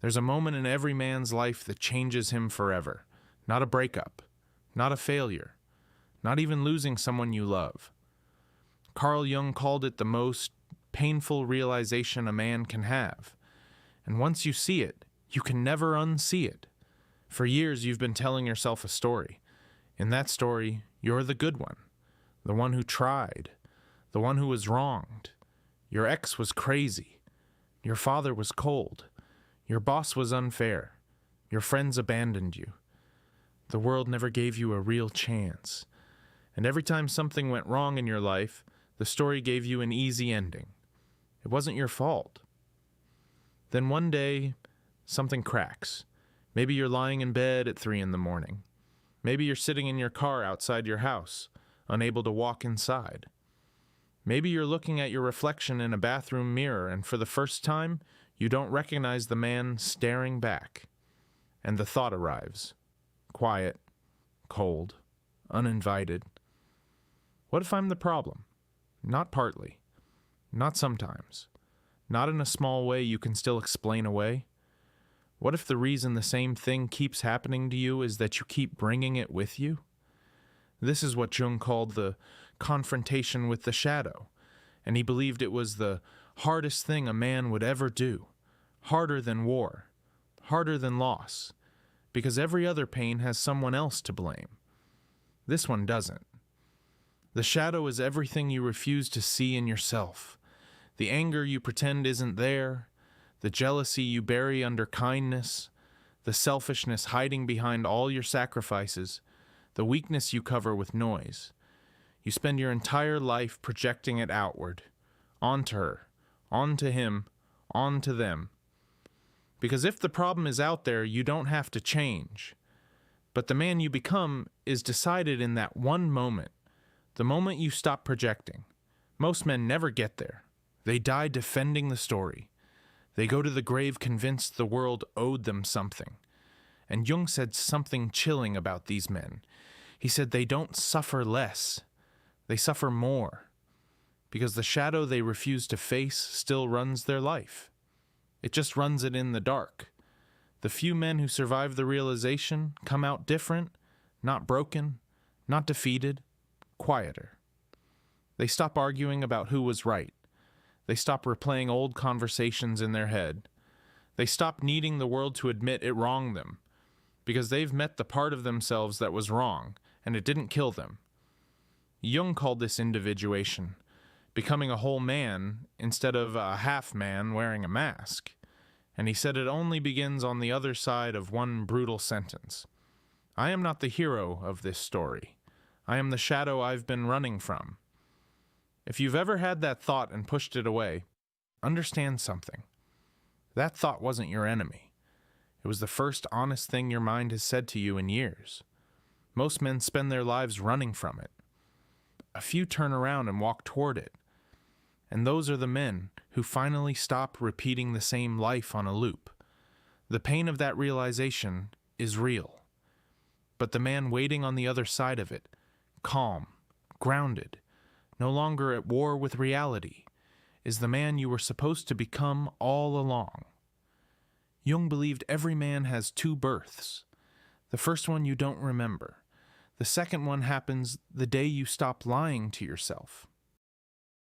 There's a moment in every man's life that changes him forever. Not a breakup, not a failure, not even losing someone you love. Carl Jung called it the most painful realization a man can have. And once you see it, you can never unsee it. For years you've been telling yourself a story. In that story, you're the good one, the one who tried, the one who was wronged. Your ex was crazy. Your father was cold. Your boss was unfair. Your friends abandoned you. The world never gave you a real chance. And every time something went wrong in your life, the story gave you an easy ending. It wasn't your fault. Then one day, something cracks. Maybe you're lying in bed at 3 a.m. Maybe you're sitting in your car outside your house, unable to walk inside. Maybe you're looking at your reflection in a bathroom mirror, and for the first time, you don't recognize the man staring back. And the thought arrives. Quiet, cold, uninvited. What if I'm the problem? Not partly. Not sometimes. Not in a small way you can still explain away. What if the reason the same thing keeps happening to you is that you keep bringing it with you? This is what Jung called the confrontation with the shadow, and he believed it was the hardest thing a man would ever do, harder than war, harder than loss, because every other pain has someone else to blame. This one doesn't. The shadow is everything you refuse to see in yourself, the anger you pretend isn't there, the jealousy you bury under kindness, the selfishness hiding behind all your sacrifices, the weakness you cover with noise. You spend your entire life projecting it outward, onto her, onto him, onto them. Because if the problem is out there, you don't have to change. But the man you become is decided in that one moment, the moment you stop projecting. Most men never get there. They die defending the story. They go to the grave convinced the world owed them something. And Jung said something chilling about these men. He said they don't suffer less. They suffer more. Because the shadow they refuse to face still runs their life. It just runs it in the dark. The few men who survive the realization come out different, not broken, not defeated, quieter. They stop arguing about who was right. They stop replaying old conversations in their head. They stop needing the world to admit it wronged them, because they've met the part of themselves that was wrong, and it didn't kill them. Jung called this individuation, becoming a whole man instead of a half man wearing a mask. And he said it only begins on the other side of one brutal sentence. I am not the hero of this story. I am the shadow I've been running from. If you've ever had that thought and pushed it away, understand something. That thought wasn't your enemy. It was the first honest thing your mind has said to you in years. Most men spend their lives running from it. A few turn around and walk toward it. And those are the men who finally stop repeating the same life on a loop. The pain of that realization is real. But the man waiting on the other side of it, calm, grounded, no longer at war with reality, is the man you were supposed to become all along. Jung believed every man has 2 births. The first one you don't remember. The second one happens the day you stop lying to yourself.